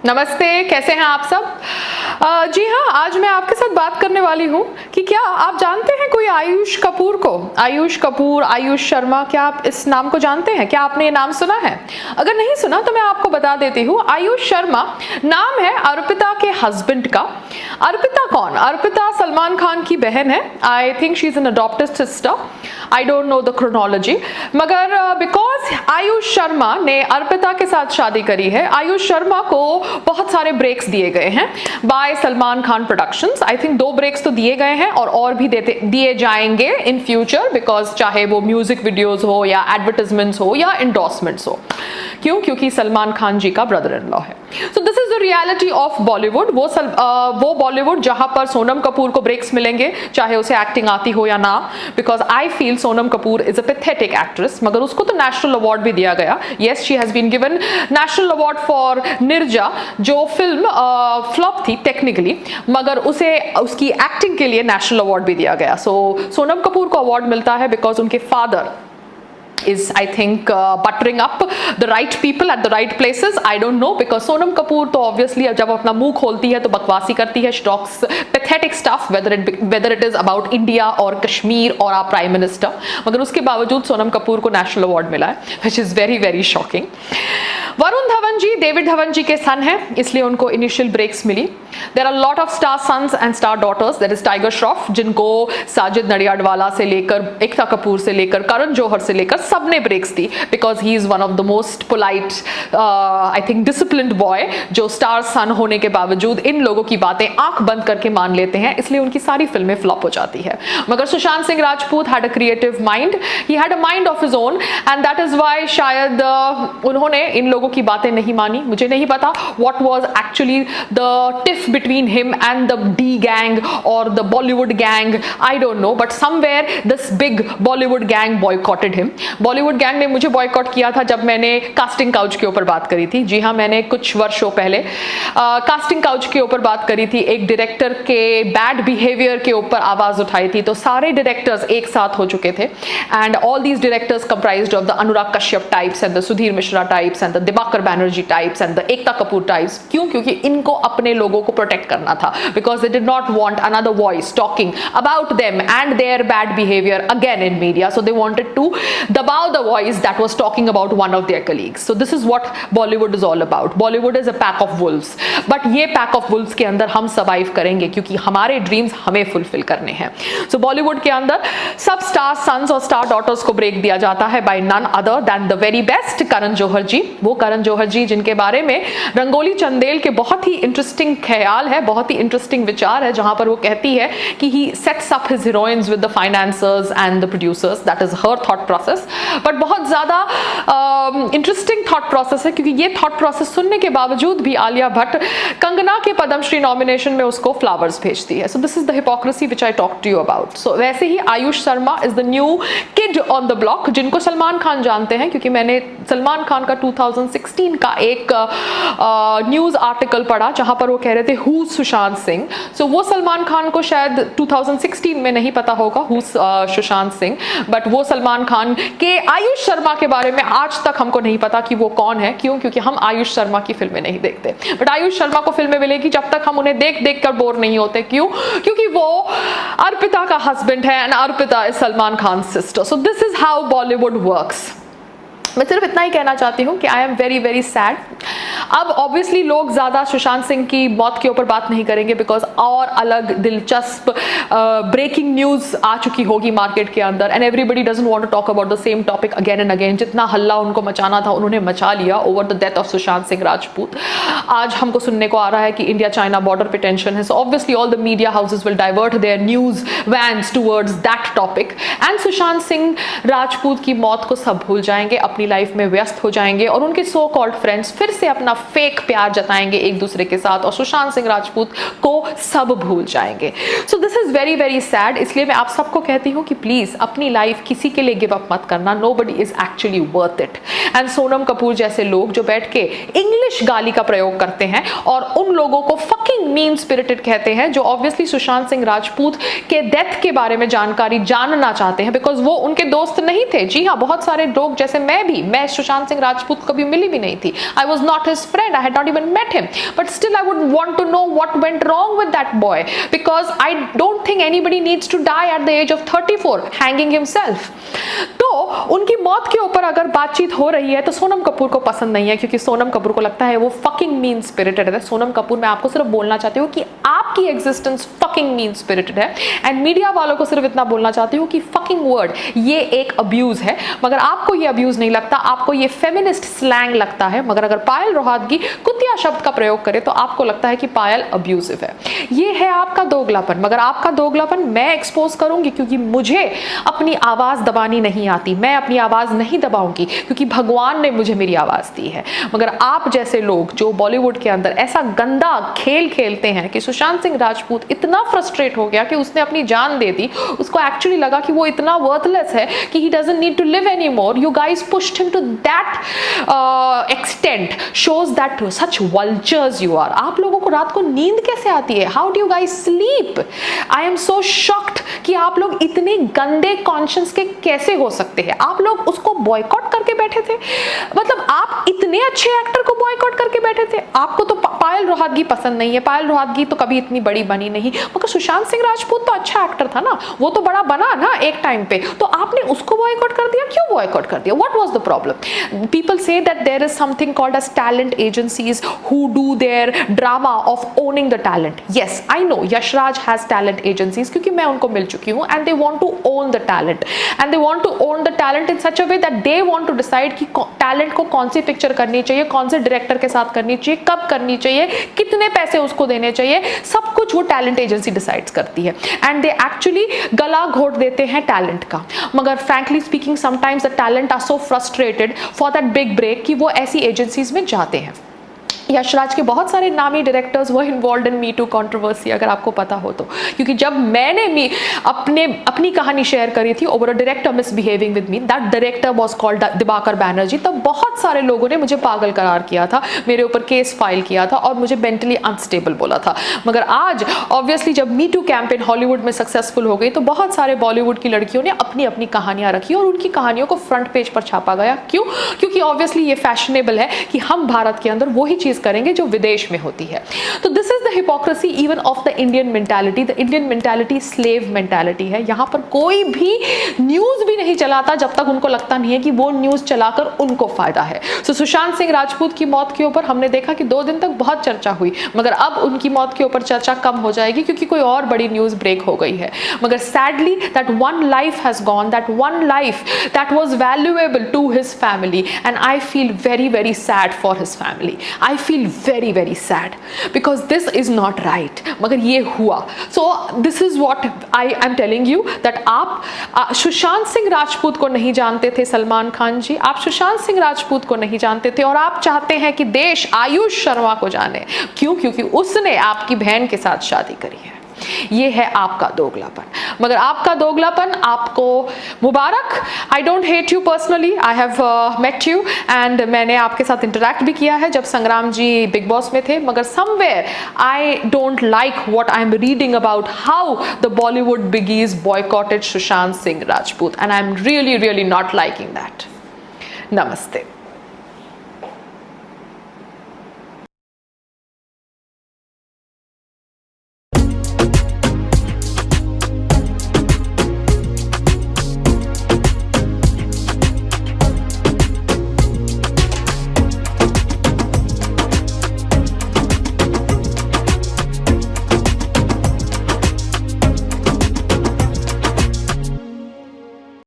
नमस्ते, कैसे हैं आप सब। जी हाँ, आज मैं आपके साथ बात करने वाली हूँ कि क्या आप जानते हैं कोई आयुष कपूर को। आयुष कपूर, आयुष शर्मा, क्या आप इस नाम को जानते हैं? क्या आपने ये नाम सुना है? अगर नहीं सुना तो मैं आपको बता देती हूँ। आयुष शर्मा नाम है अर्पिता के हस्बैंड का। अर्पिता कौन? अर्पिता सलमान खान की बहन है। I think she is an adopted sister, I don't know the chronology, मगर बिकॉज आयुष शर्मा ने अर्पिता के साथ शादी करी है, आयुष शर्मा को बहुत सारे ब्रेक्स दिए गए हैं by Salman Khan productions. I think 2 breaks तो दिए गए हैं और भी दिए जाएंगे इन फ्यूचर, बिकॉज चाहे वो म्यूजिक वीडियोस हो या एडवर्टाइजमेंट्स हो या इंडोर्समेंट्स हो। क्यों? क्योंकि सलमान खान जी का ब्रदर इन लॉ है। So this is the reality of Bollywood. वो बॉलीवुड जहां पर सोनम कपूर को ब्रेक्स मिलेंगे, चाहे उसे एक्टिंग आती हो या ना, because I feel Sonam Kapoor is a pathetic actress, मगर उसको तो नेशनल अवार्ड भी दिया गया। Yes, she has been given national award for Neerja, जो फिल्म फ्लॉप थी टेक्निकली, मगर उसे उसकी एक्टिंग के लिए नेशनल अवार्ड भी दिया गया। सो सोनम कपूर को अवार्ड मिलता है बिकॉज उनके father is I think buttering up the right people at the right places. I don't know, because Sonam Kapoor तो obviously जब अपना मुंह खोलती है तो बकवासी करती है, she talks pathetic stuff, whether it is about India और कश्मीर और our prime minister, मगर उसके बावजूद सोनम कपूर को नेशनल अवार्ड मिला है, which is very very shocking. Varun Dhawan ji David Dhawan ji के सन हैं, इसलिए उनको इनिशियल ब्रेक्स मिली। There are lot of star sons and star daughters. There is tiger Shroff, जिनको साजिद नडियाडवाला से लेकर एकता कपूर से लेकर करण जौहर से लेकर सबने ब्रेक्स दी, because he is one of the most polite, I think disciplined boy, जो स्टार सन होने के बावजूद इन लोगों की बातें आंख बंद करके मान लेते हैं, इसलिए उनकी सारी फिल्में फ्लॉप हो जाती है। मगर Sushant Singh Rajput had a creative mind, he had a mind of his own, and that is why शायद उन्होंने इन लोगों की बातें नहीं मानी। मुझे नहीं पता what was actually the tiff between him and the D gang or the Bollywood gang, I don't know, but somewhere this big Bollywood gang boycotted him. Bollywood gang ने मुझे boycott किया था जब मैंने casting couch के ऊपर बात करी थी। जी हाँ, मैंने कुछ वर्षों पहले casting couch के ऊपर बात करी थी, एक डायरेक्टर के bad behavior के ऊपर आवाज उठाई थी, तो सारे डायरेक्टर्स एक साथ हो चुके थे, and all these directors comprised of the Anurag Kashyap types and the Sudhir Mishra types and the Dibakar Banerjee types and the Ekta Kapoor types। क्यों? क्योंकि इनको अपने लोगों को प्रोटेक्ट करना था, because they did not want another voice talking about them and their bad behavior again in media, so they wanted to dabao the voice that was talking about one of their colleagues. So this is what Bollywood is all about. Bollywood is a pack of wolves, but ये pack of wolves के अंदर हम survive करेंगे, क्योंकि हमारे dreams हमें fulfill करने हैं। So Bollywood के अंदर सब star sons और star daughters को break दिया जाता है by none other than the very best Karan Johar जी। वो करण जौहर जी जिनके बारे में रंगोली चंदेल के बहुत ही इंटरेस्टिंग ख्याल है, बहुत ही इंटरेस्टिंग विचार है, जहां पर वो कहती है कि he sets up his heroines with the financers and the producers, that is her thought process. But बहुत ज्यादा इंटरेस्टिंग थॉट प्रोसेस है, क्योंकि ये थॉट प्रोसेस सुनने के बावजूद भी आलिया भट्ट कंगना के पद्मश्री नॉमिनेशन में उसको फ्लावर्स भेजती है। So this is the hypocrisy which I talk to you about. So वैसे ही Ayush Sharma is the new kid on the block, जिनको सलमान खान जानते हैं, क्योंकि मैंने सलमान खान का 2016 का एक न्यूज आर्टिकल पढ़ा जहां पर वो कह रहे थे हु सुशांत सिंह। सो वो सलमान खान को शायद 2016 में नहीं पता होगा हु सुशांत सिंह, बट वो सलमान खान के आयुष शर्मा के बारे में आज तक हमको नहीं पता कि वो कौन है। क्यों? क्योंकि हम आयुष शर्मा की फिल्में नहीं देखते, बट आयुष शर्मा को फिल्में मिलेगी जब तक हम उन्हें देख देख कर बोर नहीं होते। क्यों? क्योंकि वो अर्पिता का हस्बैंड है and Arpita is Salman Khan sister. So this is how Bollywood works. मैं सिर्फ इतना ही कहना चाहती हूँ कि I am very very sad. अब ऑब्वियसली लोग ज़्यादा सुशांत सिंह की मौत के ऊपर बात नहीं करेंगे, बिकॉज और अलग दिलचस्प ब्रेकिंग न्यूज़ आ चुकी होगी मार्केट के अंदर, and everybody doesn't want to talk about the same topic again and again. जितना हल्ला उनको मचाना था उन्होंने मचा लिया over the death of Sushant Singh Rajput. आज हमको सुनने को आ रहा है कि इंडिया चाइना बॉर्डर पे टेंशन है, so obviously all the media houses will divert their news vans towards that topic, and Sushant Singh Rajput की मौत को सब भूल जाएंगे, अपनी लाइफ में व्यस्त हो जाएंगे, और उनके सो कॉल्ड फ्रेंड्स फिर से अपना फेक प्यार जताएंगे एक दूसरे के साथ, और सुशांत सिंह राजपूत को सब भूल जाएंगे। सो this is very very sad. इसलिए मैं आप सबको कहती हूँ कि प्लीज अपनी लाइफ किसी के लिए गिव अप मत करना। Nobody is actually worth it. And Sonam Kapoor जैसे लोग जो बैठ के इंग्लिश गाली का प्रयोग करते हैं और उन लोगों को फकिंग मीन स्पिरिटेड कहते हैं, जो ऑब्वियसली सुशांत सिंह राजपूत के डेथ के बारे में जानकारी जानना चाहते हैं, बिकॉज वो उनके दोस्त नहीं थे। जी हाँ, बहुत सारे लोग जैसे मैं भी, मैं सुशांत सिंह राजपूत को कभी मिली भी नहीं थी. I was not his friend, I had not even met him, but still I would want to know what went wrong with that boy, because I don't think anybody needs to die at the age of 34 hanging himself. तो उनकी मौत के ऊपर अगर बातचीत हो रही है तो सोनम कपूर को पसंद नहीं है, क्योंकि सोनम कपूर को लगता है वो फकिंग मीन स्पिरिटेड है. सोनम कपूर, मैं आपको सिर्फ बोलना चाहती हूँ कि आपकी एग्जिस्टेंस फकिंग मीन स्पिरिटेड है, एंड मीडिया वालों को सिर्फ इतना बोलना चाहती हूँ कि फकिंग वर्ड ये एक अब्यूज है. मगर आपको ये अब्यूज नहीं लगता, आपको ये फेमिनिस्ट स्लैंग लगता है. मगर अगर पायल रोहतगी कुतिया शब्द का प्रयोग करे तो आपको लगता है कि पायल अब्यूजिव है. ये है आपका दोगलापन. मगर आपका दोगलापन मैं एक्सपोज करूंगी, क्योंकि मुझे अपनी आवाज दबानी नहीं आती. मैं अपनी आवाज नहीं दबाऊंगी क्योंकि भगवान ने मुझे मेरी आवाज दी है. मगर आप जैसे लोग जो बॉलीवुड के अंदर ऐसा गंदा खेल खेलते हैं कि सुशांत सिंह राजपूत इतना फ्रस्ट्रेट हो गया कि उसने अपनी जान दे दी, उसको एक्चुअली लगा कि वो इतना वर्थलेस है कि he doesn't need to live any more. You guys pushed him to that extent, shows that such vultures you are. आप लोगों को रात को नींद कैसे आती है? How do you guys sleep? I am so shocked कि आप लोग इतने गंदे कॉन्शियस के कैसे हो सकते हैं. आप लोग उसको बॉयकॉट करके बैठे थे. मतलब आप इतने अच्छे एक्टर को बॉयकॉट करके बैठे थे. आपको तो पायल रोहतगी पसंद नहीं है. पायल रोहतगी तो कभी इतनी बड़ी बनी नहीं, मगर सुशांत सिंह राजपूत तो अच्छा एक्टर था ना, वो तो बड़ा बना ना एक टाइम पे. तो आपने उसको बॉयकॉट कर दिया. क्यों बॉयकॉट कर दिया? What was the problem? People say that there is something called as talent agencies who do their drama of owning the talent. Yes, I know Yashraj has talent agencies, क्योंकि मैं उनको मिल चुकी हूँ, and they want to own the talent, and they want to own the talent in such a way that they want to decide कि talent को कौन सी picture करनी चाहिए, कौन से डायरेक्टर के साथ करनी चाहिए, कब करनी चाहिए, कितने पैसे उसको देने चाहिए. सब कुछ वो टैलेंट एजेंसी डिसाइड्स करती है, एंड दे एक्चुअली गला घोट देते हैं टैलेंट का. मगर frankly speaking sometimes the talent are so frustrated for that big break कि वो ऐसी एजेंसीज में जाते हैं. यशराज के बहुत सारे नामी डायरेक्टर्स वो involve in me too controversy, अगर आपको पता हो तो. क्योंकि जब मैंने अपनी कहानी शेयर करी थी over a director misbehaving with me, that director was called Diwakar Banerjee, तब बहुत सारे लोगों ने मुझे पागल करार किया था, मेरे ऊपर केस फाइल किया था और मुझे मेंटली अनस्टेबल बोला था. मगर आज ऑब्वियसली जब मी टू कैंपेन हॉलीवुड में सक्सेसफुल हो गई तो बहुत सारे बॉलीवुड की लड़कियों ने अपनी अपनी कहानियां रखी और उनकी कहानियों को फ्रंट पेज पर छापा गया. क्यों? क्योंकि ऑब्वियसली ये फैशनेबल है कि हम भारत के अंदर वही चीज करेंगे जो विदेश में होती है. तो this is the hypocrisy even of the Indian mentality. The Indian mentality slave mentality है. यहां पर कोई भी न्यूज भी नहीं चलाता जब तक उनको लगता नहीं है कि वो न्यूज चलाकर उनको फायदा है. सो सुशांत सिंह राजपूत की मौत के ऊपर हमने देखा कि 2 दिन तक बहुत चर्चा हुई, मगर अब उनकी मौत के ऊपर चर्चा कम हो जाएगी क्योंकि कोई और बड़ी न्यूज ब्रेक हो गई है. मगर sadly that one life has gone, that one life that was valuable to his family, and I feel very very sad for his family. I feel very very sad because this is not right. मगर ये हुआ. So this is what I am telling you that आप सुशांत सिंह राजपूत को नहीं जानते थे. सलमान खान जी, आप सुशांत सिंह राजपूत को नहीं जानते थे और आप चाहते हैं कि देश आयुष शर्मा को जाने. क्यों? क्योंकि उसने आपकी बहन के साथ शादी करी है. ये है आपका दोगलापन. मगर आपका दोगलापन आपको मुबारक. I don't hate you personally, I have met you and मैंने आपके साथ इंटरैक्ट भी किया है जब संग्राम जी बिग बॉस में थे. मगर somewhere I don't like what I am reading about how the Bollywood बिगीज boycotted Sushant Singh Rajput, and I am really really not liking that. नमस्ते.